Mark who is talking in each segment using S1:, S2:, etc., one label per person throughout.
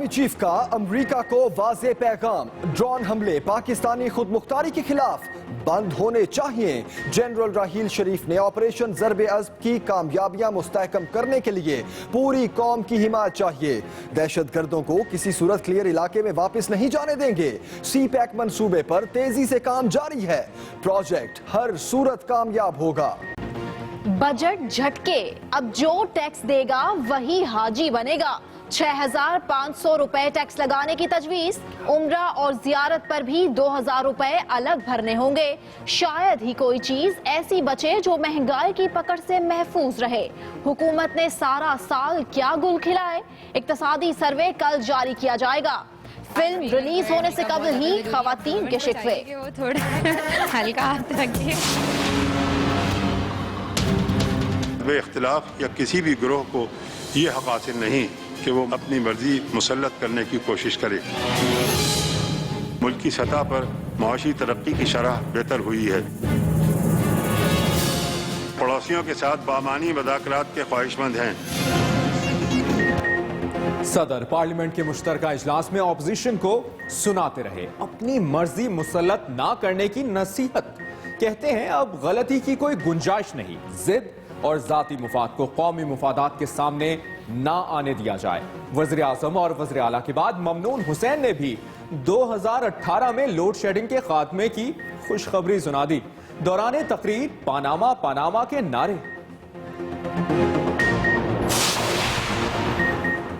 S1: Army chief का America को वाज़े पैगाम, ड्रोन हमले पाकिस्तानी खुद मुख्तारी के खिलाफ बंद होने चाहिए। जनरल राहील शरीफ ने ऑपरेशन ज़र्ब-ए-अज़्ब की कामयाबियां मुस्तहकम करने के लिए पूरी कौम की हिमायत चाहिए। दहशतगर्दों को किसी सूरत क्लियर इलाके में वापस नहीं जाने देंगे। सी पैक मंसूबे पर तेजी से काम जारी है। प्रोजेक्ट हर सूरत कामयाब होगा।
S2: बजट झटके, अब जो टैक्स देगा वही हाजी बनेगा। 6,500 रुपए टैक्स लगाने की तजवीज। उम्रा और जियारत पर भी 2,000 रुपए अलग भरने होंगे। शायद ही कोई चीज ऐसी बचे जो महंगाई की पकड़ से महफूज रहे। हुकूमत ने सारा साल क्या गुल खिलाए। इक्तसादी सर्वे कल जारी किया जाएगा। फिल्म रिलीज होने से कबल ही खवातीन के शिकवे।
S3: वो थोड़ा हल्का हाथ रखिए।
S4: वे इख्तिलाफ या किसी भी गिरोह को ये हक हासिल नहीं कि वो अपनी मर्जी मुसल्लत करने की कोशिश करे। मुल्क की सतह पर माशी तरक्की की शरह बेहतर हुई है। पड़ोसियों के साथ बामानी मुज़ाकरात के ख्वाहिशमंद हैं।
S5: सदर पार्लियामेंट के मुश्तरका इजलास में ऑपोजिशन को सुनाते रहे अपनी मर्जी मुसल्लत ना करने की नसीहत। कहते हैं अब गलती की कोई गुंजाइश नहीं। जिद और जाती मुफाद को कौमी मुफादात के सामने ना आने दिया जाए। वज़ीर आज़म और वज़ीर आला के बाद ममनून हुसैन ने भी 2018 में लोड शेडिंग के खात्मे की खुशखबरी सुना दी। दौरान तकरीर पानामा पानामा के नारे।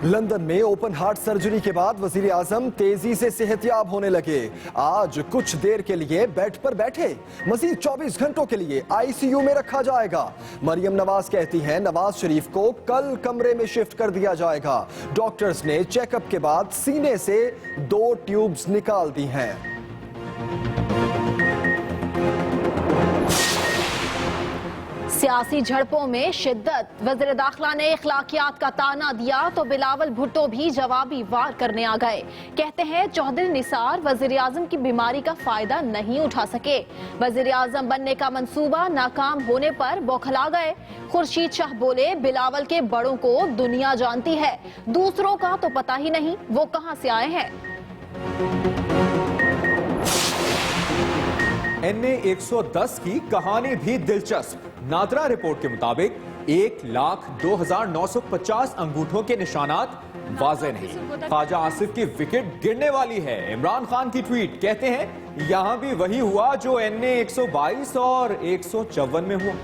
S1: लंदन में ओपन हार्ट सर्जरी के बाद वजीर आजम तेजी से सेहतयाब होने लगे। आज कुछ देर के लिए बेड पर बैठे, मजीद 24 घंटों के लिए आईसीयू में रखा जाएगा। मरियम नवाज कहती हैं नवाज शरीफ को कल कमरे में शिफ्ट कर दिया जाएगा। डॉक्टर्स ने चेकअप के बाद सीने से 2 ट्यूब्स निकाल दी हैं।
S2: सियासी झड़पों में शिद्दत। वज़ीर दाखिला ने इखलाकियात का ताना दिया तो बिलावल भुट्टो भी जवाबी वार करने आ गए। कहते हैं चौधरी निसार वज़ीर आज़म की बीमारी का फायदा नहीं उठा सके। वज़ीर आज़म बनने का मंसूबा नाकाम होने पर बौखला गए। खुर्शीद शाह बोले बिलावल के बड़ों को दुनिया जानती है, दूसरों का तो पता ही नहीं वो कहां से आए हैं।
S5: NA 110 की कहानी भी दिलचस्प। नादरा रिपोर्ट के मुताबिक 1,02,950 अंगूठों के निशानात वाज़े नहीं। ख्वाजा आसिफ की विकेट गिरने वाली है। इमरान खान की ट्वीट, कहते हैं यहां भी वही हुआ जो NA 122 और 154 में हुआ।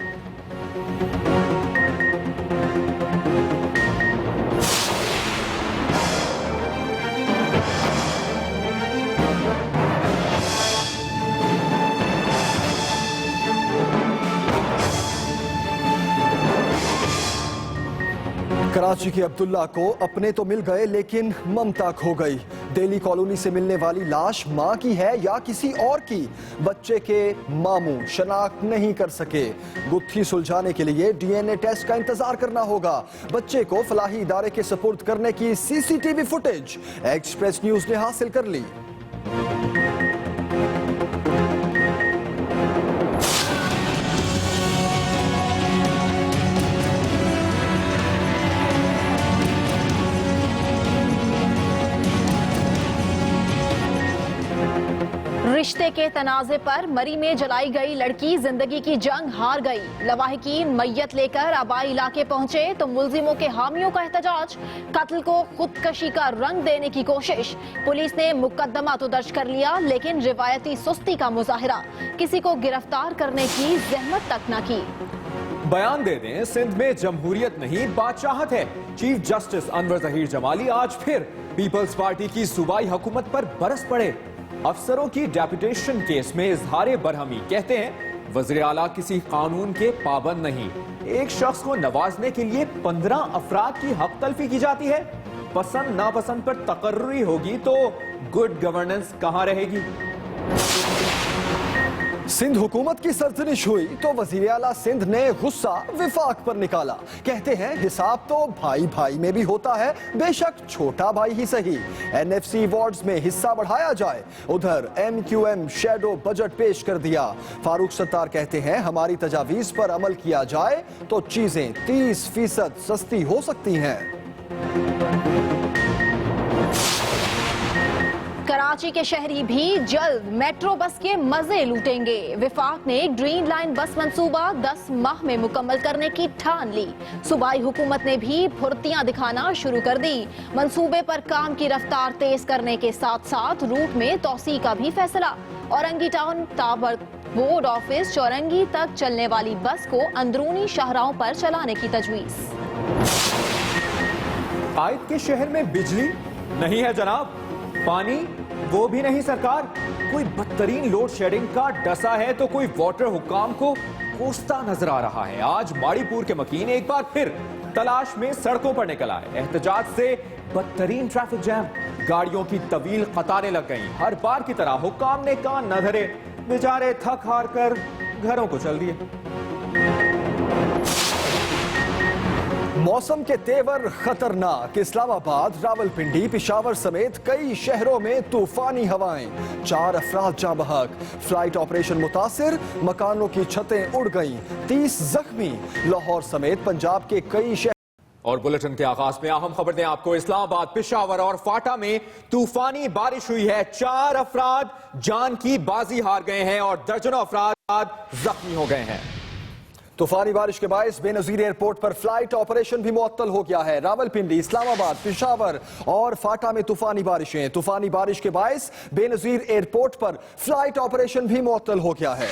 S1: कराची के अब्दुल्ला को अपने तो मिल गए लेकिन ममता खो गई। दिल्ली कॉलोनी से मिलने वाली लाश मां की है या किसी और की, बच्चे के मामू शनाख्त नहीं कर सके। गुत्थी सुलझाने के लिए DNA टेस्ट का इंतजार करना होगा। बच्चे को फलाही इदारे के सुपुर्द करने की CCTV फुटेज एक्सप्रेस न्यूज ने हासिल कर ली।
S2: रिश्ते के तनाजे पर मरी में जलाई गई लड़की जिंदगी की जंग हार गई। लवाहिकीन मैयत लेकर आबाई इलाके पहुंचे तो मुल्जिमों के हामियों का एहतजाज। कत्ल को खुदकशी का रंग देने की कोशिश। पुलिस ने मुकदमा तो दर्ज कर लिया लेकिन रिवायती सुस्ती का मुजाहिरा। किसी को गिरफ्तार करने की जहमत तक न की।
S5: बयान दे दें, सिंध में जमहूरियत नहीं बादशाहत है। चीफ जस्टिस अनवर जहीर जमाली आज फिर पीपल्स पार्टी की सूबाई हुकूमत पर बरस पड़े। अफसरों की डेपुटेशन केस में इजहारे बरहमी। कहते हैं वज़ीर आला किसी कानून के पाबंद नहीं। एक शख्स को नवाजने के लिए 15 अफराद की हक तलफी की जाती है। पसंद नापसंद पर तकर्री होगी तो गुड गवर्नेंस कहां रहेगी।
S1: सिंध हुकूमत की सरजनिश हुई तो वजीर आला सिंध ने गुस्सा विफाक पर निकाला। कहते हैं हिसाब तो भाई भाई में भी होता है, बेशक छोटा भाई ही सही। NFC वार्ड्स में हिस्सा बढ़ाया जाए। उधर MQM शैडो बजट पेश कर दिया। फारूक सत्तार कहते हैं हमारी तजावीज पर अमल किया जाए तो चीजें 30% सस्ती हो सकती हैं।
S2: कराची के शहरी भी जल्द मेट्रो बस के मजे लूटेंगे। विफाक ने ग्रीन लाइन बस मंसूबा 10 माह में मुकम्मल करने की ठान ली। सूबाई हुकूमत ने भी फुर्तियां दिखाना शुरू कर दी। मंसूबे पर काम की रफ्तार तेज करने के साथ साथ रूट में तौसी का भी फैसला। Orangi town tower board office Chowrangi तक चलने वाली बस को अंदरूनी शाहराहों पर चलाने की तजवीज।
S5: आयत के शहर में बिजली नहीं है जनाब, पानी वो भी नहीं सरकार। कोई बदतरीन लोड शेडिंग का डसा है तो कोई वाटर हुकाम को कोसता नजर आ रहा है। आज माड़ीपुर के मकीन एक बार फिर तलाश में सड़कों पर निकल आए। एहतजाज से बदतरीन ट्रैफिक जैम, गाड़ियों की तवील कतारें लग गईं। हर बार की तरह हुकाम ने कान न धरे, बेचारे थक हार कर घरों को चल दिए।
S1: मौसम के तेवर खतरनाक। इस्लामाबाद, रावलपिंडी, पेशावर समेत कई शहरों में तूफानी हवाएं। 4 अफराद जाँ बहक। फ्लाइट ऑपरेशन मुतासिर, मकानों की छतें उड़ गईं। 30 जख्मी। लाहौर समेत पंजाब के कई शहर।
S5: और बुलेटिन के आगाज में अहम खबर दें आपको। इस्लामाबाद, पेशावर और फाटा में तूफानी बारिश हुई है। 4 अफराद जान की बाजी हार गए हैं और दर्जनों अफराद जख्मी हो गए हैं।
S1: तूफानी बारिश के बायस बेनजीर एयरपोर्ट पर फ्लाइट ऑपरेशन भी मुअत्तल हो गया है। रावलपिंडी, इस्लामाबाद, पेशावर और फाटा में तूफानी बारिशें। तूफानी बारिश के बायस बेनजीर एयरपोर्ट पर फ्लाइट ऑपरेशन भी मुअत्तल हो गया है।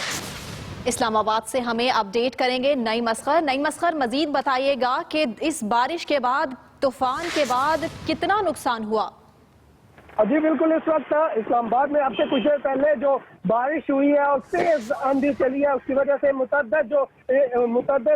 S2: इस्लामाबाद से हमें अपडेट करेंगे नईम असगर। नईम असगर, मजीद बताइएगा कि इस बारिश के बाद, तूफान के बाद कितना नुकसान हुआ?
S6: जी बिल्कुल, इस वक्त इस्लामाबाद में अब से कुछ देर पहले जो बारिश हुई है और तेज आंधी चली है, उसकी वजह से मुतअद्दिद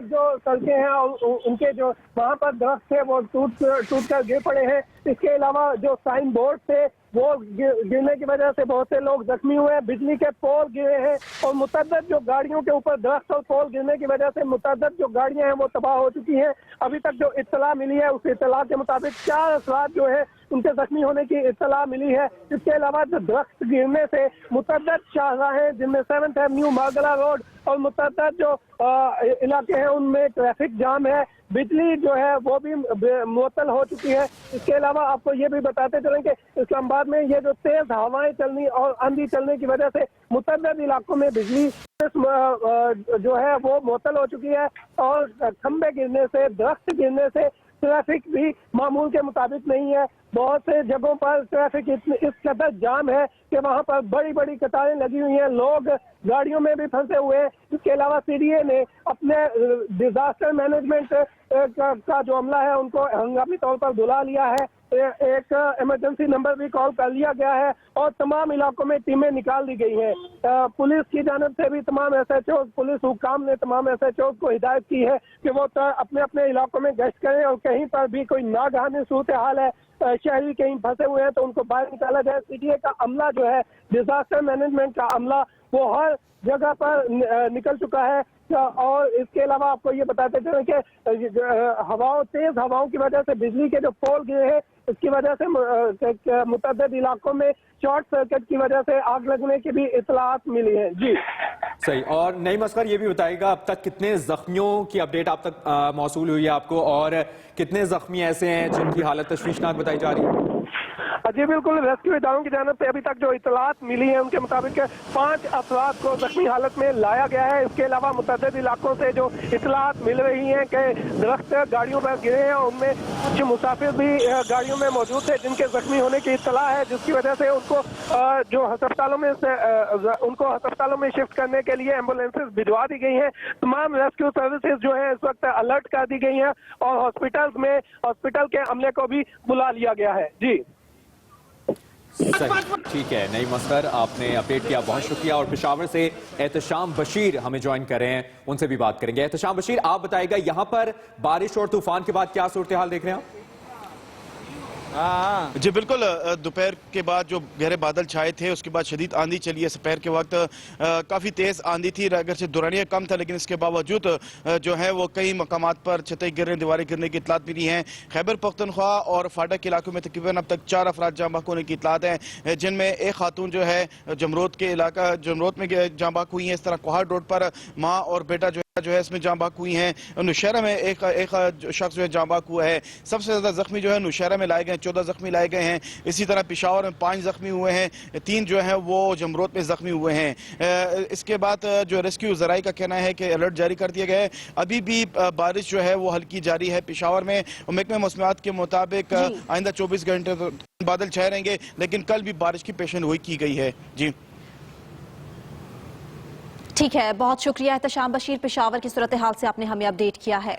S6: जो सड़कें हैं और उनके जो वहाँ पर दरख्त थे वो टूट कर गिर पड़े हैं। इसके अलावा जो साइन बोर्ड थे वो गिरने की वजह से बहुत से लोग जख्मी हुए हैं। बिजली के पोल गिरे हैं और मुतअद्दिद जो गाड़ियों के ऊपर दरख्त और पोल गिरने की वजह से मुतअद्दिद जो गाड़ियां हैं वो तबाह हो चुकी हैं। अभी तक जो इत्तला मिली है उस इत्तला के मुताबिक 4 अफराद जो है उनके जख्मी होने की इत्तला मिली है। इसके अलावा जो दरख्त गिरने से मुतअद्दिद शाहराहें जिनमें 7th एवेन्यू, मागला रोड और मुतअद्दिद जो इलाके हैं उनमें ट्रैफिक जाम है। बिजली जो है वो भी मुअत्तल हो चुकी है। इसके अलावा आपको ये भी बताते चलें कि इस्लामाबाद में ये जो तेज हवाएं चलनी और आंधी चलने की वजह से मुतअद्दिद इलाकों में बिजली जो है वो मुअत्तल हो चुकी है और खंबे गिरने से, दरख्त गिरने से ट्रैफिक भी मामूल के मुताबिक नहीं है। बहुत से जगहों पर ट्रैफिक इस कदर जाम है कि वहाँ पर बड़ी बड़ी कतारें लगी हुई हैं, लोग गाड़ियों में भी फंसे हुए हैं। इसके अलावा सीडीए ने अपने डिजास्टर मैनेजमेंट का जो अमला है उनको हंगामी तौर पर बुला लिया है। एक इमरजेंसी नंबर भी कॉल कर लिया गया है और तमाम इलाकों में टीमें निकाल दी गई हैं। पुलिस की जानब से भी तमाम SHO, पुलिस हुकाम ने तमाम SHO को हिदायत की है कि वो अपने अपने इलाकों में गश्त करें और कहीं पर भी कोई नागहानी सूरत हाल है, शहरी कहीं फंसे हुए हैं तो उनको बाहर निकाला जाए। सीडीए का अमला जो है, डिजास्टर मैनेजमेंट का अमला, वो हर जगह पर निकल चुका है। और इसके अलावा आपको ये बताते चलें कि तेज हवाओं की वजह से बिजली के जो पोल गिरे हैं इसकी वजह से मुतअद्दिद इलाकों में शॉर्ट सर्किट की वजह से आग लगने की भी इत्तलात मिली है। जी
S5: सही। और नईम असगर, ये भी बताइएगा अब तक कितने जख्मियों की अपडेट आप तक मौसूल हुई है आपको, और कितने जख्मी ऐसे हैं जिनकी हालत तशवीशनाक बताई जा रही है?
S6: जी बिल्कुल, रेस्क्यू इदारों की जानब से अभी तक जो इत्तलात मिली है उनके मुताबिक 5 अफराद को जख्मी हालत में लाया गया है। इसके अलावा मुतअद्दिद इलाकों से जो इत्तलात मिल रही हैं कि दरख्त गाड़ियों पर गिरे हैं और उनमें कुछ मुसाफिर भी गाड़ियों में मौजूद थे जिनके जख्मी होने की इत्तला है, जिसकी वजह से उनको जो अस्पतालों में शिफ्ट करने के लिए एम्बुलेंसेज भिजवा दी गई हैं। तमाम रेस्क्यू सर्विसेज जो है इस वक्त अलर्ट कर दी गई हैं और हॉस्पिटल के अमले को भी बुला लिया गया है। जी
S5: सही, ठीक है नईम असगर, आपने अपडेट किया, बहुत शुक्रिया। और पेशावर से एहतशाम बशीर हमें ज्वाइन कर रहे हैं, उनसे भी बात करेंगे। एहतशाम बशीर, आप बताइएगा यहाँ पर बारिश और तूफान के बाद क्या सूरत हाल देख रहे हैं आप?
S7: जी बिल्कुल, दोपहर के बाद जो गहरे बादल छाए थे उसके बाद शदीद आंधी चली है। दोपहर के वक्त काफ़ी तेज़ आंधी थी, अगर से दुरानिया कम था लेकिन इसके बावजूद जो है वो कई मकामात पर छतें गिरने, दीवारें गिरने की इतलात मिली हैं। खैबर पख्तूनख्वा और फाटा के इलाकों में तकरीबन अब तक 4 अफराद जाँ बहक होने की इतलात हैं, जिनमें एक खातून जो है जमरोद में जाँ बहक हुई हैं। इस तरह कोहाट रोड पर माँ और बेटा जो जो है इसमें जाँ बाक हुई हैं। नौशहरा में एक शख्स जो है जाँ बाक हुआ है। सबसे ज़्यादा जख्मी जो है नौशहरा में लाए गए हैं, 14 जख्मी लाए गए हैं। इसी तरह पेशावर में 5 जख्मी हुए हैं, 3 जो है वो जमरोद में जख्मी हुए हैं। इसके बाद जो रेस्क्यू ज़राई का कहना है कि अलर्ट जारी कर दिया गया है। अभी भी बारिश जो है वो हल्की जारी है पेशावर में। महकमे मौसमियात के मुताबिक आइंदा 24 घंटे तो बादल छाए रहेंगे, लेकिन कल भी बारिश की पेशन गोई की गई है। जी
S2: ठीक है, बहुत शुक्रिया एहतशाम बशीर, पेशावर की सूरत हाल से आपने हमें अपडेट किया है।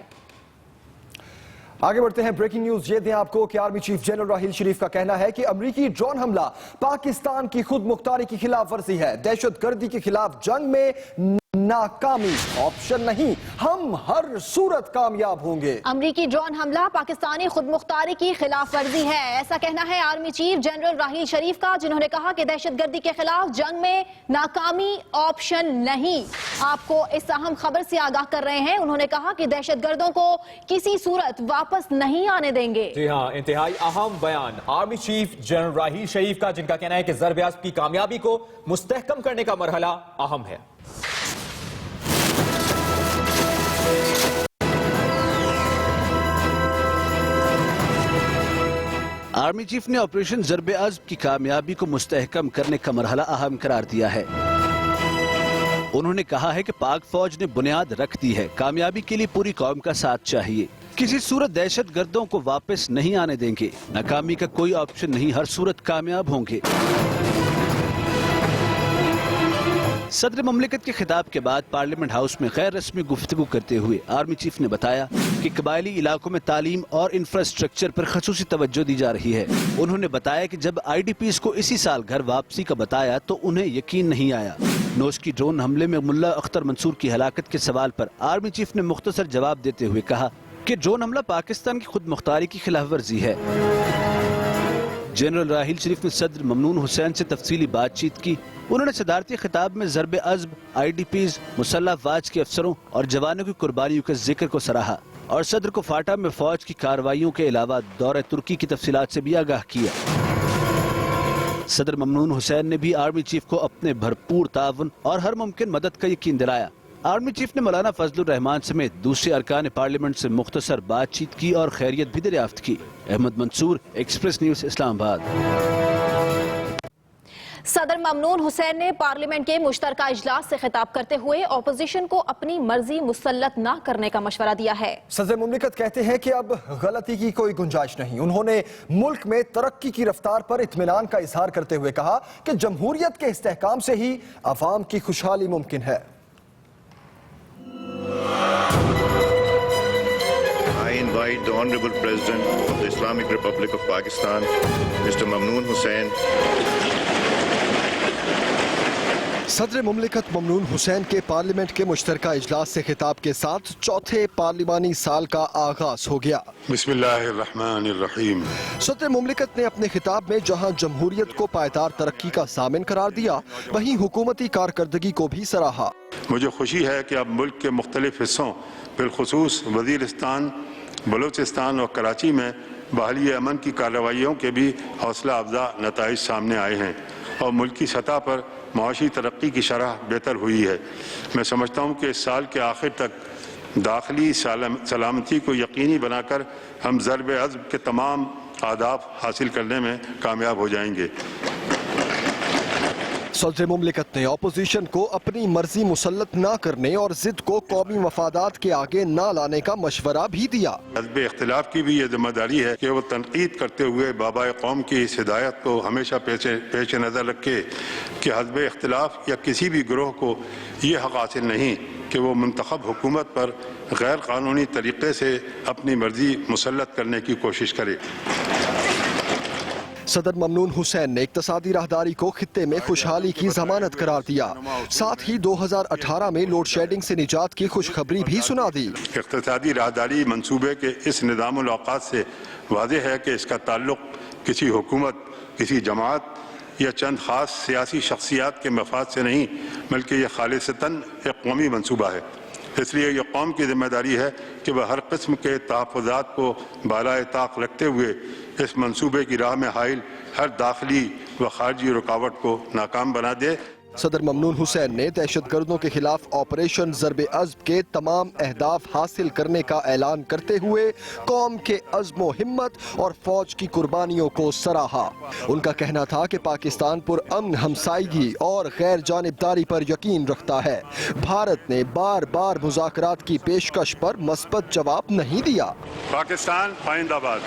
S1: आगे बढ़ते हैं। ब्रेकिंग न्यूज ये दें आपको कि आर्मी चीफ जनरल राहील शरीफ का कहना है कि अमरीकी ड्रोन हमला पाकिस्तान की खुद मुख्तारी की खिलाफ वर्जी है। दहशतगर्दी के खिलाफ जंग में नाकामी ऑप्शन नहीं, हम हर सूरत कामयाब होंगे।
S2: अमरीकी ड्रोन हमला पाकिस्तानी खुद मुख्तारी की खिलाफ वर्जी है, ऐसा कहना है आर्मी चीफ जनरल राहील शरीफ का, जिन्होंने कहा कि दहशतगर्दी के खिलाफ जंग में नाकामी ऑप्शन नहीं। आपको इस अहम खबर से आगाह कर रहे हैं। उन्होंने कहा कि दहशतगर्दों को किसी सूरत वापस नहीं आने देंगे।
S5: जी हाँ, इंतहाई अहम बयान आर्मी चीफ जनरल राहील शरीफ का, जिनका कहना है कि ज़र्ब अज़्ब की कामयाबी को मुस्तहकम करने का मरहला अहम है।
S8: आर्मी चीफ ने ऑपरेशन ज़र्ब अज़्ब की कामयाबी को मुस्तहकम करने का मरहला अहम करार दिया है। उन्होंने कहा है कि पाक फौज ने बुनियाद रख दी है, कामयाबी के लिए पूरी कौम का साथ चाहिए। किसी सूरत दहशत गर्दों को वापस नहीं आने देंगे, नाकामी का कोई ऑप्शन नहीं, हर सूरत कामयाब होंगे। सदर ममलिकत के खिताब के बाद पार्लियामेंट हाउस में गैर रस्मी गुफ्तगू करते हुए आर्मी चीफ ने बताया कि कबायली इलाकों में तालीम और इंफ्रास्ट्रक्चर पर खसूसी तवज्जो दी जा रही है। उन्होंने बताया कि जब IDPs को इसी साल घर वापसी का बताया तो उन्हें यकीन नहीं आया। नोश की ड्रोन हमले में मुल्ला अख्तर मंसूर की हलाकत के सवाल पर आर्मी चीफ ने मुख्तसर जवाब देते हुए कहा कि ड्रोन हमला पाकिस्तान की खुद मुख्तारी की खिलाफ वर्जी है। जनरल राहील शरीफ ने सदर ममनून हुसैन से तफसीली बातचीत की। उन्होंने सदारती खिताब में ज़र्ब अज़्ब, IDPs, मुसल्लह अफवाज के अफसरों और जवानों की कुर्बानियों के जिक्र को सराहा और सदर को फाटा में फौज की कार्रवाइयों के अलावा दौरे तुर्की की तफसीलात से भी आगाह किया। सदर ममनून हुसैन ने भी आर्मी चीफ को अपने भरपूर ताउन और हर मुमकिन मदद का यकीन दिलाया। आर्मी चीफ ने मौलाना फजलुर रहमान समेत दूसरे अरकान पार्लियामेंट से मुख्तसर बातचीत की और खैरियत भी दरियाफ्त की। Ahmad Mansoor, Express News, Islamabad.
S2: सदर ममनून हुसैन ने पार्लियामेंट के मुश्तरका इजलास से खिताब करते हुए ऑपोजिशन को अपनी मर्जी मुसल्लत न करने का मशवरा दिया है।
S1: सदर मुमलिकत कहते हैं कि अब गलती की कोई गुंजाइश नहीं। उन्होंने मुल्क में तरक्की की रफ्तार पर इत्मीनान का इजहार करते हुए कहा कि जमहूरियत के इस्तेहकाम से ही अवाम की खुशहाली मुमकिन है।
S9: I invite the Honorable President of the Islamic Republic of Pakistan, Mr. Mamnoon Hussain.
S1: सदर मुमलिकत ममनून हुसैन के पार्लियामेंट के मुश्तरका इजलास से खिताब के साथ चौथे पार्लिमानी साल का आगाज हो गया।
S4: बिस्मिल्लाहिर्रहमानिर्रहीम।
S1: सदर मुमलिकत ने अपने खिताब में जहां जमहूरियत को पायदार तरक्की का सामिन करार दिया, वहीं हुकूमती कारकर्दगी को भी सराहा।
S4: मुझे खुशी है कि अब मुल्क के मुख्तलिफ हिस्सों बिलखुसूस वज़ीरिस्तान, बलूचिस्तान और कराची में बहाली अमन की कार्रवाइयों के भी हौसला अफजा नताइज सामने आए हैं और मुल्की सतह पर माशी तरक्की की शरह बेहतर हुई है। मैं समझता हूँ कि इस साल के आखिर तक दाखिली सलामती को यकीनी बनाकर हम ज़र्ब अज़्ब के तमाम आदाफ हासिल करने में कामयाब हो जाएंगे।
S1: सदर मुमलिकत ने अपोजिशन को अपनी मर्जी मुसल्लत न करने और जिद को कौमी मफादात के आगे न लाने का मशवरा भी दिया।
S4: हज़ब इख्तिलाफ की भी ये जिम्मेदारी है कि वो तनकीद करते हुए बाबा कौम की इस हिदायत को हमेशा पेश नज़र रखे कि हज़ब इख्तिलाफ या किसी भी ग्रोह को ये हक़ हासिल नहीं कि वो मुंतखब हुकूमत पर गैर कानूनी तरीक़े से अपनी मर्जी मुसल्लत करने की कोशिश करे।
S1: सदर ममनून हुसैन ने इक्तसादी राहदारी को खित्ते में खुशहाली की जमानत करार दिया। साथ ही 2018 में लोड शेडिंग से निजात की खुशखबरी भी सुना दी।
S4: इक्तसादी राहदारी मंसूबे के इस निज़ामुल औक़ात से वाज़ेह है कि इसका ताल्लुक किसी हुकूमत, किसी जमात या चंद ख़ास सियासी शख्सियात के मफाद से नहीं, बल्कि यह खालिसतन एक कौमी मंसूबा है। इसलिए यह कौम की जिम्मेदारी है कि वह हर किस्म के तहफ़्फ़ुज़ात को बालाए ताक़ रखते हुए इस मंसूबे की राह में हाइल हर दाखिली व खारजी रुकावट को नाकाम बना दे।
S1: सदर ममनून हुसैन ने दहशतगर्दों के खिलाफ ऑपरेशन ज़रबे अज़्ब के तमाम अहदाफ हासिल करने का ऐलान करते हुए कौम के अज़्म हिम्मत और फौज की कुर्बानियों को सराहा। उनका कहना था कि पाकिस्तान पुरअमन हमसायगी और गैर जानिबदारी पर यकीन रखता है। भारत ने बार बार मुज़ाकरात की पेशकश पर मस्बत जवाब नहीं दिया।
S4: पाकिस्तान जिंदाबाद।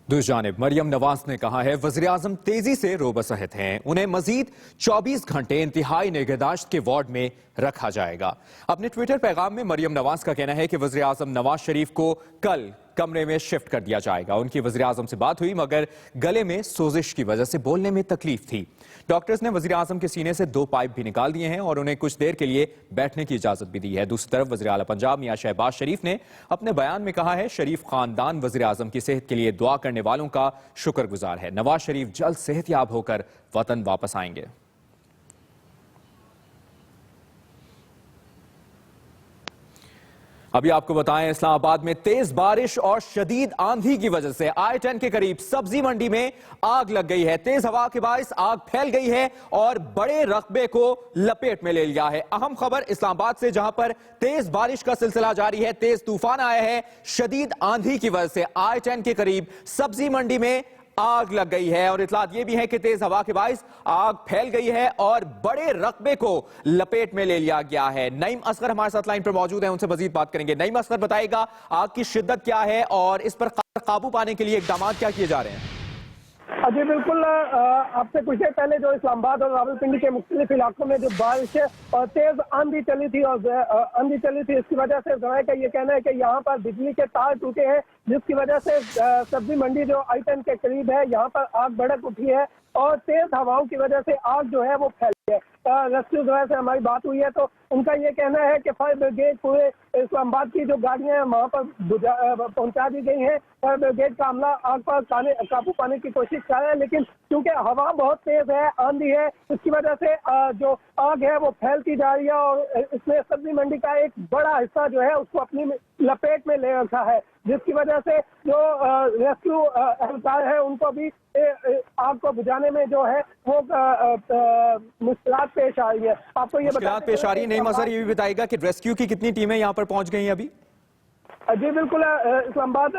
S5: दूसरी जानिब मरियम नवाज ने कहा है वज़ीर आज़म तेजी से रोबसहत हैं, उन्हें मजीद 24 घंटे इंतहाई निगहदाश्त के वार्ड में रखा जाएगा। अपने ट्विटर पैगाम में मरियम नवाज का कहना है कि वज़ीर आज़म नवाज शरीफ को कल कमरे में शिफ्ट कर दिया जाएगा। उनकी वज़ीर आज़म से बात हुई मगर गले में सोजिश की वजह से बोलने में तकलीफ थी। डॉक्टर्स ने वज़ीर आज़म के सीने से 2 पाइप भी निकाल दिए हैं और उन्हें कुछ देर के लिए बैठने की इजाजत भी दी है। दूसरी तरफ वज़ीर आला पंजाब मियां शहबाज शरीफ ने अपने बयान में कहा है शरीफ खानदान वज़ीर आज़म की सेहत के लिए दुआ करने वालों का शुक्रगुजार है। नवाज शरीफ जल्द सेहतयाब होकर वतन वापस आएंगे। अभी आपको बताएं इस्लामाबाद में तेज बारिश और शदीद आंधी की वजह से I-10 के करीब सब्जी मंडी में आग लग गई है। तेज हवा के बायस आग फैल गई है और बड़े रकबे को लपेट में ले लिया है। अहम खबर इस्लामाबाद से, जहां पर तेज बारिश का सिलसिला जारी है, तेज तूफान आया है। शदीद आंधी की वजह से I-10 के करीब सब्जी मंडी में आग लग गई है और इतलात यह भी है कि तेज हवा के बायस आग फैल गई है और बड़े रकबे को लपेट में ले लिया गया है। नईम असगर हमारे साथ लाइन पर मौजूद है, उनसे मजीद बात करेंगे। नईम असगर, बताएगा आग की शिद्दत क्या है और इस पर काबू पाने के लिए इकदाम क्या किए जा रहे हैं?
S6: जी बिल्कुल, आपसे कुछ देर पहले जो इस्लामाबाद और रावलपिंडी के मुख्तलिफ इलाकों में जो बारिश और तेज आंधी चली थी इसकी वजह से जराये का ये कहना है कि यहाँ पर बिजली के तार टूटे हैं, जिसकी वजह से सब्जी मंडी जो I-10 के करीब है यहाँ पर आग भड़क उठी है और तेज हवाओं की वजह से आग जो है वो फैल गई है। रेस्क्यू से हमारी बात हुई है तो उनका ये कहना है कि फायर ब्रिगेड पूरे इस्लामाबाद की जो गाड़ियां हैं वहाँ पर पहुंचा दी गई हैं। फायर ब्रिगेड का अमला आग पर काबू पाने की कोशिश कर रहा है, लेकिन क्योंकि हवा बहुत तेज है, आंधी है, इसकी वजह से जो आग है वो फैलती जा रही है और इसमें सब्जी मंडी का एक बड़ा हिस्सा जो है उसको अपनी लपेट में ले रखा है, जिसकी वजह से जो रेस्क्यू एहलकार है उनको भी आग को बुझाने में जो है वो मुश्किलात पेश आ रही है। आपको ये
S5: मुश्किलात पेश आ रही है। नहीं मसर, ये भी बताएगा कि रेस्क्यू की कितनी टीमें यहाँ पर पहुंच गई हैं अभी?
S6: जी बिल्कुल, इस्लामाबाद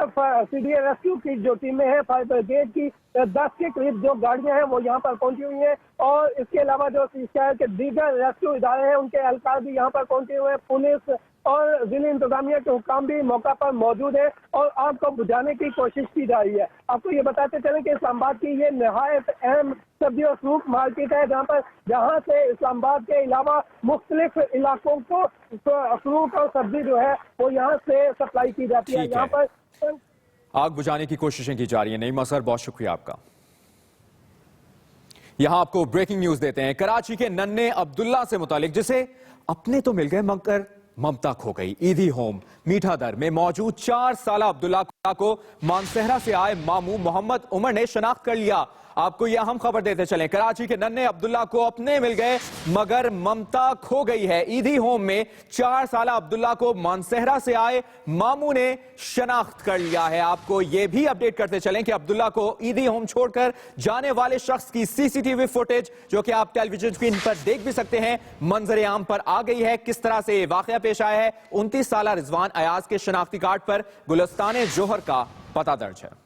S6: CDA रेस्क्यू की जो टीमें हैं फायर ब्रिगेड की 10 के करीब जो गाड़ियां हैं वो यहाँ पर पहुंची हुई हैं और इसके अलावा जो शहर के दीगर रेस्क्यू इदारे हैं उनके एहलकार भी यहाँ पर पहुंचे हुए हैं। पुलिस और जिला इंतजामिया के हुकाम भी मौका पर मौजूद है और आग को बुझाने की कोशिश की जा रही है। आपको ये बताते चलें कि इस्लामाबाद की ये निहायत अहम सब्जी और फ्रूट मार्केट है, जहाँ से इस्लामाबाद के अलावा मुख्तलिफ इलाकों को फ्रूट और सब्जी जो है वो यहाँ से सप्लाई की जाती है। यहाँ पर
S5: आग बुझाने की कोशिशें की जा रही है। नहीं मसर, बहुत शुक्रिया आपका। यहां आपको ब्रेकिंग न्यूज देते हैं। कराची के नन्हे अब्दुल्ला से मुतालिक, जिसे अपने तो मिल गए मगर ममता खो गई। ईदी होम मीठा दर में मौजूद 4 साल अब्दुल्ला को मानसहरा से आए मामू मोहम्मद उमर ने शनाख्त कर लिया। आपको यह अहम खबर देते चलें, कराची के नन्हे अब्दुल्ला को अपने मिल गए मगर ममता खो गई है। ईदी होम में 4 साल अब्दुल्ला को मानसहरा से आए मामू ने शनाख्त कर लिया है। आपको यह भी अपडेट करते चलें कि अब्दुल्ला को ईदी होम छोड़कर जाने वाले शख्स की CCTV फुटेज, जो कि आप टेलीविजन स्क्रीन पर देख भी सकते हैं, मंजर आम पर आ गई है। किस तरह से वाकया पेश आया है? 29 साल रिजवान अयाज के शनाख्ती कार्ड पर गुलिस्तान जोहर का पता दर्ज है।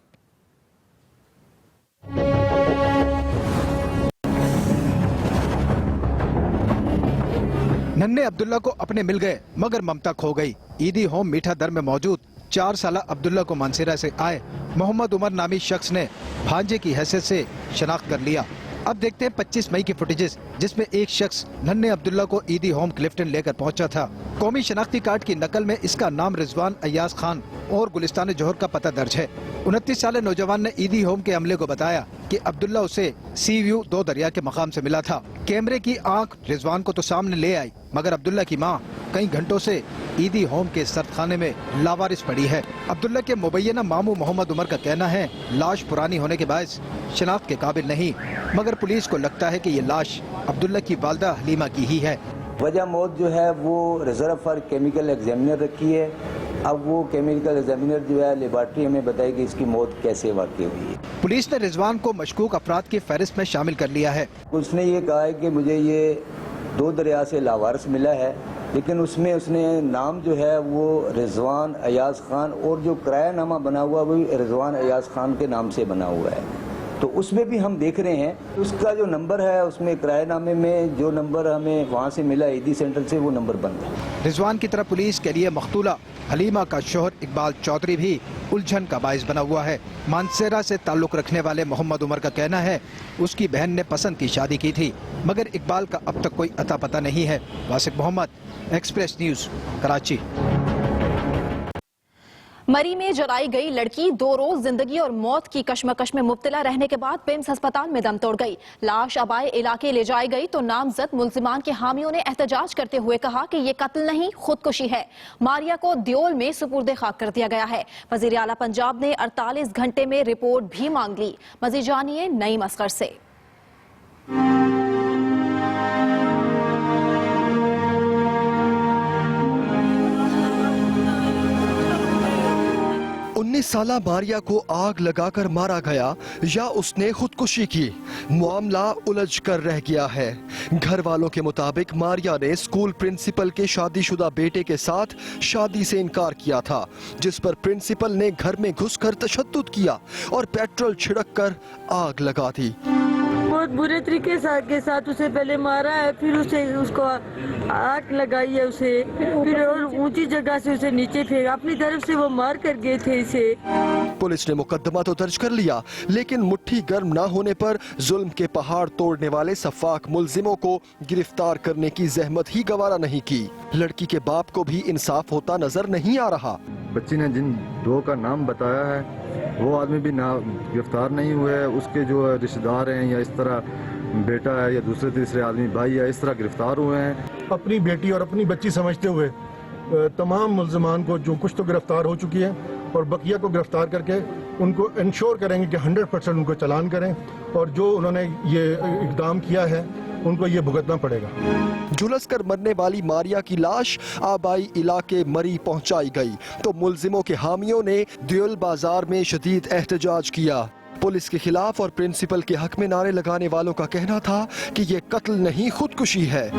S10: नन्हे अब्दुल्ला को अपने मिल गए मगर ममता खो गई। ईदी होम मीठा दर में मौजूद 4 साल अब्दुल्ला को मानसहरा से आए मोहम्मद उमर नामी शख्स ने भांजे की हैसियत से शनाख्त कर लिया। अब देखते हैं 25 मई की फुटेजेस, जिसमें एक शख्स नन्हे अब्दुल्ला को ईदी होम क्लिफ्टन लेकर पहुंचा था। कौमी शनाख्ती कार्ड की नकल में इसका नाम रिजवान अयाज खान और गुलिस्तान जोहर का पता दर्ज है। 29 साल नौजवान ने ईदी होम के अमले को बताया कि अब्दुल्ला उसे सी व्यू 2 दरिया के मकाम से मिला था। कैमरे की आंख रिजवान को तो सामने ले आई, मगर अब्दुल्ला की मां कई घंटों से ईदी होम के सर्दखाने में लावारिस पड़ी है। अब्दुल्ला के मुबैना मामू मोहम्मद उमर का कहना है लाश पुरानी होने के बायस शनाख्त के काबिल नहीं, मगर पुलिस को लगता है कि ये लाश अब्दुल्ला की वालदा हलीमा की ही है।
S11: वजह मौत जो है वो रिजर्व फॉर केमिकल एग्जामिनर रखी है, अब वो केमिकल एग्जामिनर जो है लेबॉर्ट्री हमें बताएगी इसकी मौत कैसे वाकई हुई है।
S10: पुलिस ने रिजवान को मशकूक अफराद की फहरिस्त में शामिल कर लिया है।
S11: उसने ये कहा है कि मुझे ये 2 दरिया से लावारिस मिला है, लेकिन उसमें उसने नाम जो है वो रिजवान अयाज खान और जो किरायानामा बना हुआ वो रिजवान अयाज खान के नाम से बना हुआ है। तो उसमें भी हम देख रहे हैं उसका जो नंबर है उसमें किरायानामे में जो नंबर हमें वहाँ से मिला ईदी सेंटर से वो नंबर बंद है।
S10: रिजवान की तरफ पुलिस के लिए मख्तूला हलीमा का शोहर इकबाल चौधरी भी उलझन का बाइस बना हुआ है। मानसेरा से ताल्लुक रखने वाले मोहम्मद उमर का कहना है उसकी बहन ने पसंद की शादी की थी, मगर इकबाल का अब तक कोई अता पता नहीं है। वासिक मोहम्मद, एक्सप्रेस न्यूज, कराची।
S2: मरी में जलाई गई लड़की 2 रोज जिंदगी और मौत की कश्मकश में मुब्तला रहने के बाद पिम्स अस्पताल में दम तोड़ गई। लाश अबाए इलाके ले जाई गई तो नामजद मुल्जिमान के हामियों ने एहतजाज करते हुए कहा कि ये कत्ल नहीं खुदकुशी है। मारिया को दियोल में सुपुर्दे खाक कर दिया गया है। वजीर आला पंजाब ने 48 घंटे में रिपोर्ट भी मांग ली। मजीद जानिए नईम असगर से।
S1: 19 साला मारिया को आग लगाकर मारा गया या उसने खुदकुशी की, मामला उलझ कर रह गया है। घर वालों के मुताबिक मारिया ने स्कूल प्रिंसिपल के शादीशुदा बेटे के साथ शादी से इनकार किया था, जिस पर प्रिंसिपल ने घर में घुसकर तशद्दुद किया और पेट्रोल छिड़क कर आग लगा दी।
S12: बहुत बुरे तरीके के साथ उसे पहले मारा है, फिर उसको आग लगाई है, उसे फिर ऊंची जगह से उसे नीचे फेंका, अपनी तरफ से वो मार कर गए थे इसे।
S1: पुलिस ने मुकदमा तो दर्ज कर लिया, लेकिन मुट्ठी गर्म न होने पर जुल्म के पहाड़ तोड़ने वाले सफाक मुल्जिमों को गिरफ्तार करने की जहमत ही गवारा नहीं की। लड़की के बाप को भी इंसाफ होता नजर नहीं आ रहा।
S13: बच्ची ने जिन 2 का नाम बताया है वो आदमी भी ना गिरफ्तार नहीं हुए हैं। उसके जो रिश्तेदार हैं या इस तरह बेटा है या दूसरे तीसरे आदमी भाई है इस तरह गिरफ्तार हुए हैं।
S14: अपनी बेटी और अपनी बच्ची समझते हुए तमाम मुल्ज़िमान को जो कुछ तो गिरफ्तार हो चुकी है और बकिया को गिरफ्तार करके उनको इंश्योर करेंगे कि 100% उनको चालान करें और जो उन्होंने ये इक़दाम किया है उनको ये भुगतना पड़ेगा।
S1: झुलस कर मरने वाली मारिया की लाश आबाई इलाके मरी पहुंचाई गई तो मुल्जिमों के हामियों ने दियोल बाजार में शदीद एहतजाज किया। पुलिस के खिलाफ और प्रिंसिपल के हक में नारे लगाने वालों का कहना था कि ये कत्ल नहीं खुदकुशी है।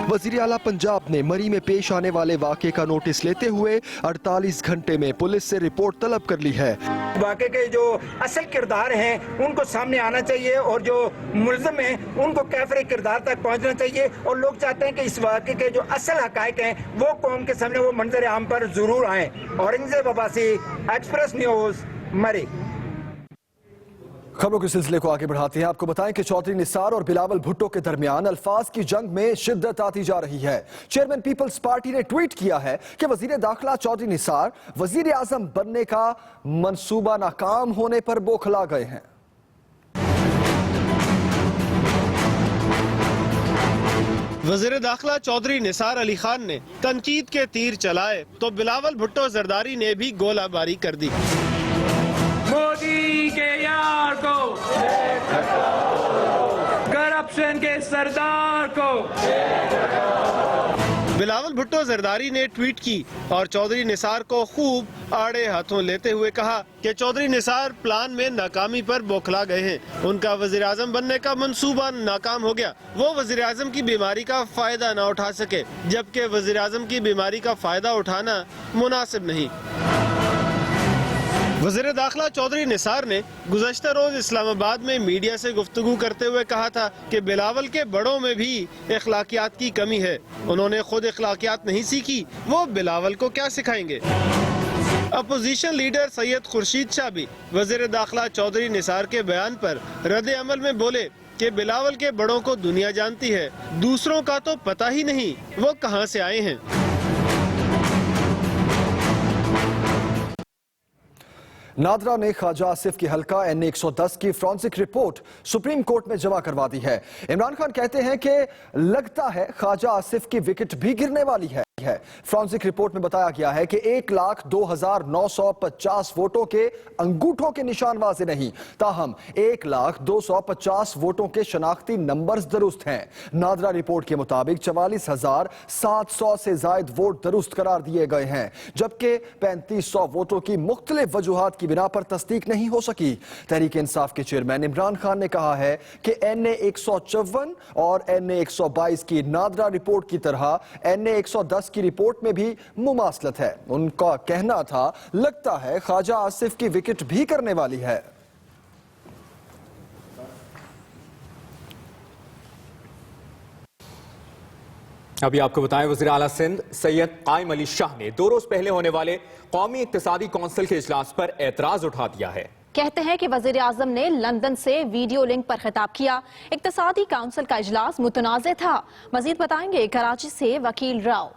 S1: वजीर आला पंजाब ने मरी में पेश आने वाले वाक़े का नोटिस लेते हुए 48 घंटे में पुलिस से रिपोर्ट तलब कर ली है।
S15: वाक़े के जो असल किरदार हैं उनको सामने आना चाहिए और जो मुल्ज़िम हैं उनको कैफरे किरदार तक पहुंचना चाहिए और लोग चाहते हैं कि इस वाक़े के जो असल हक़ाइक़ हैं वो कौम के सामने वो मंजर आम पर जरूर आए। औरंगज़ेब अब्बासी, एक्सप्रेस न्यूज़, मरी।
S1: खबरों के सिलसिले को आगे बढ़ाते हैं। आपको बताएं कि चौधरी निसार और बिलावल भुट्टो के दरमियान अल्फाज की जंग में शिद्दत आती जा रही है। चेयरमैन पीपल्स पार्टी ने ट्वीट किया है कि वजीर दाखिला चौधरी निसार वजीर आजम बनने का मंसूबा नाकाम होने पर बौखला गए हैं।
S16: वजीर दाखिला चौधरी निसार अली खान ने तनकीद के तीर चलाए तो बिलावल भुट्टो जरदारी ने भी गोलाबारी कर दी।
S17: मोदी के यार को, करप्शन के सरदार को।
S16: बिलावल भुट्टो जरदारी ने ट्वीट की और चौधरी निसार को खूब आड़े हाथों लेते हुए कहा कि चौधरी निसार प्लान में नाकामी पर बौखला गए हैं। उनका वजीर आजम बनने का मंसूबा नाकाम हो गया। वो वजीर आजम की बीमारी का फायदा न उठा सके, जबकि वजीर आजम की बीमारी का फायदा उठाना मुनासिब नहीं। वज़ीर दाखिला चौधरी निसार ने गुज़श्ता रोज इस्लामाबाद में मीडिया से गुफ्तगू करते हुए कहा था कि बिलावल के बड़ों में भी अखलाकियात की कमी है। उन्होंने खुद अखलाकियात नहीं सीखी, वो बिलावल को क्या सिखाएंगे। अपोजिशन लीडर सैयद खुर्शीद शाह भी वज़ीर दाखिला चौधरी निसार के बयान पर रद्द अमल में बोले कि बिलावल के बड़ों को दुनिया जानती है, दूसरों का तो पता ही नहीं वो कहाँ से आए हैं।
S1: नादरा ने ख्वाजा आसिफ की हल्का NA 110 की फॉरेंसिक रिपोर्ट सुप्रीम कोर्ट में जमा करवा दी है। इमरान खान कहते हैं कि लगता है ख्वाजा आसिफ की विकेट भी गिरने वाली है। है। फ्रांसिक रिपोर्ट में बताया गया है कि 1,02,950 वोटों के अंगूठों के निशान वाज़े नहीं, ताहम 1,02,50 वोटों के शनाख्ती नंबर्स दुरुस्त हैं। नादरा रिपोर्ट के मुताबिक 44,700 से जायद वोट दुरुस्त करार दिए गए हैं, जबकि 3500 वोटों की मुख्तलिफ वजूहात की बिना पर तस्दीक नहीं हो सकी। तहरीक इंसाफ के चेयरमैन इमरान खान ने कहा है कि NA 154 और NA 122 की नादरा रिपोर्ट की तरह NA 110 की रिपोर्ट में भी मुमासलत है। उनका कहना था, लगता है ख्वाजा आसिफ की विकेट भी करने वाली है।
S5: अभी आपको बताएं, वज़ीर आला सिंध सैयद कायम अली शाह ने 2 रोज पहले होने वाले कौमी इक्तिसादी कौंसिल के इजलास पर एतराज उठा दिया है।
S2: कहते हैं कि वज़ीर आज़म ने लंदन से वीडियो लिंक पर खिताब किया। इक्तिसादी काउंसिल का इजलास मुतनाज़ था। मजीद बताएंगे कराची से वकील राव।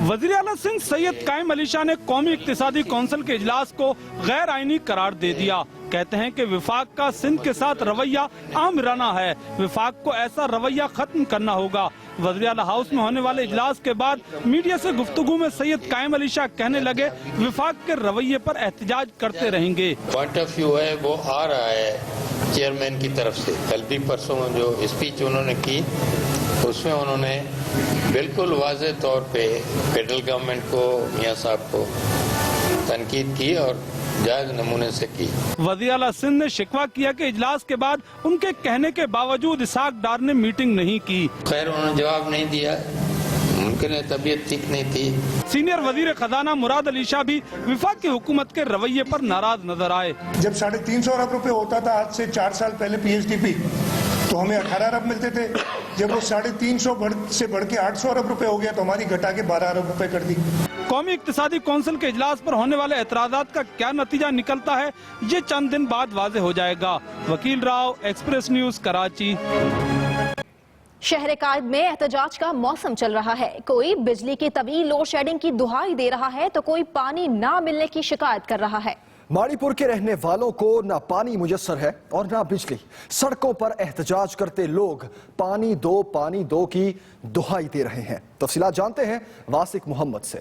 S17: वज़ीर आला सिंध सैयद कायम अली शाह ने कौमी इक्तिसादी कौंसिल के इजलास को गैर आईनी करार दे दिया। कहते हैं कि विफाक का सिंध के साथ रवैया आमिराना है। विफाक को ऐसा रवैया खत्म करना होगा। वज़ीर आला हाउस में होने वाले इजलास के बाद मीडिया से गुफ्तगू में सैयद कायम अली शाह कहने लगे, विफाक के रवैये पर एहतजाज करते रहेंगे।
S18: पॉइंट ऑफ व्यू है वो आ रहा है चेयरमैन की तरफ से। कल भी परसों जो स्पीच उन्होंने की उसमें उन्होंने बिल्कुल वाज़े तौर पे फेडरल गवर्नमेंट को, मियां साहब को तनकीद की और जायज नमूने से की।
S17: वज़ीर आला सिंध ने शिकवा किया कि इजलास के बाद उनके कहने के बावजूद इसहाक डार ने मीटिंग नहीं की।
S18: खैर उन्होंने जवाब नहीं दिया, उनकी तबीयत ठीक नहीं थी।
S17: सीनियर वजीर खजाना मुराद अली शाह भी विफाक की हुकूमत के रवैये पर नाराज नजर आए।
S14: जब 350 अरब रुपए होता था आज से 4 साल पहले PSDP, तो हमें 18 अरब मिलते थे। जब वो 350 से बढ़ के 800 अरब रुपए हो गया तो हमारी घटा के 12 अरब रुपए कर दी।
S17: कौमी इक्तिसादी कौंसिल के इजलास पर होने वाले एतराजात का क्या नतीजा निकलता है, ये चंद दिन बाद वाज़े हो जाएगा। वकील राव, एक्सप्रेस न्यूज, कराची।
S2: शहर कायद में एहतजाज का मौसम चल रहा है। कोई बिजली की तवील लोड शेडिंग की दुहाई दे रहा है तो कोई पानी ना मिलने की शिकायत कर रहा है।
S1: माड़ीपुर के रहने वालों को ना पानी मुयस्सर है और ना बिजली। सड़कों पर एहतजाज करते लोग पानी दो की दुहाई दे रहे हैं। तफसीलात जानते हैं वासिक मोहम्मद से।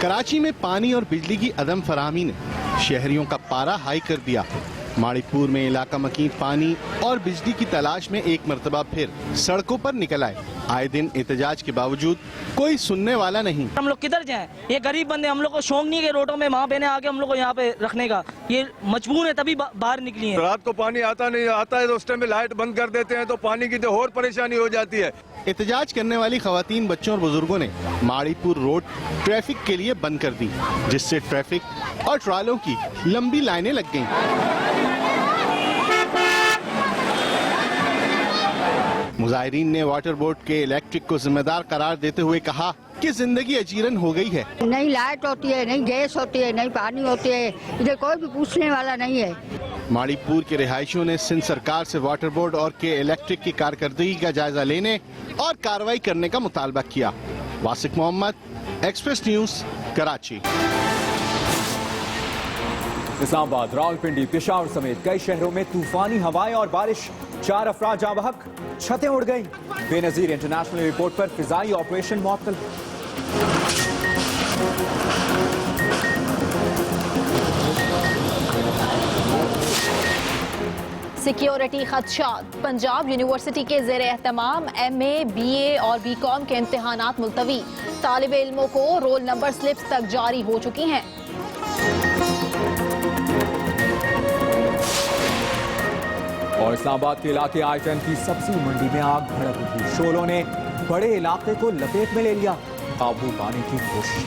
S19: कराची में पानी और बिजली की अदम फराहमी ने शहरियों का पारा हाई कर दिया। माड़ीपुर में इलाका मकीन पानी और बिजली की तलाश में एक मर्तबा फिर सड़कों पर निकल आए। आए दिन एहतजाज के बावजूद कोई सुनने वाला नहीं।
S20: हम लोग किधर जाएं? ये गरीब बंदे, हम लोग को शौक नहीं है रोडों में माँ बहने आके हम लोग को यहाँ पे रखने का। ये मजबूर है तभी बाहर निकली है।
S21: रात को पानी आता नहीं आता है तो उस टाइम में लाइट बंद कर देते हैं तो पानी की तो और परेशानी हो जाती है।
S19: एहतजाज करने वाली खवातीन, बच्चों और बुजुर्गों ने माड़ीपुर रोड ट्रैफिक के लिए बंद कर दी, जिससे ट्रैफिक और ट्रालों की लंबी लाइनें लग गईं। मुजाहिरीन ने वाटर बोर्ड के इलेक्ट्रिक को जिम्मेदार करार देते हुए कहा कि जिंदगी अजीरन हो गई है।
S22: नहीं लाइट होती है, नहीं गैस होती है, नहीं पानी होती है, इधर कोई भी पूछने वाला नहीं है।
S19: माड़ीपुर के रिहायशियों ने सिंध सरकार से वाटर बोर्ड और के इलेक्ट्रिक की कारकर्दगी का जायजा लेने और कार्रवाई करने का मुतालबा किया। वासिक मोहम्मद, एक्सप्रेस न्यूज, कराची।
S5: इस्लामाबाद, रावलपिंडी, पेशावर समेत कई शहरों में तूफानी हवाएं और बारिश, 4 अफराद जाँ बहक, छतें उड़ गईं। बेनजीर इंटरनेशनल एयरपोर्ट पर फिजाई ऑपरेशन मुअत्तल।
S2: सिक्योरिटी खदशात। पंजाब यूनिवर्सिटी के ज़ेर एहतमाम MA, BA और BCom के इम्तिहानात मुलतवी। तालिब इल्मों को रोल नंबर स्लिप्स तक जारी हो चुकी हैं।
S5: और इस्लामाबाद के इलाके आइटन की सब्जी मंडी में आग भड़क उठी। शोलों ने बड़े इलाके को लपेट में ले लिया। काबू पाने की कोशिश।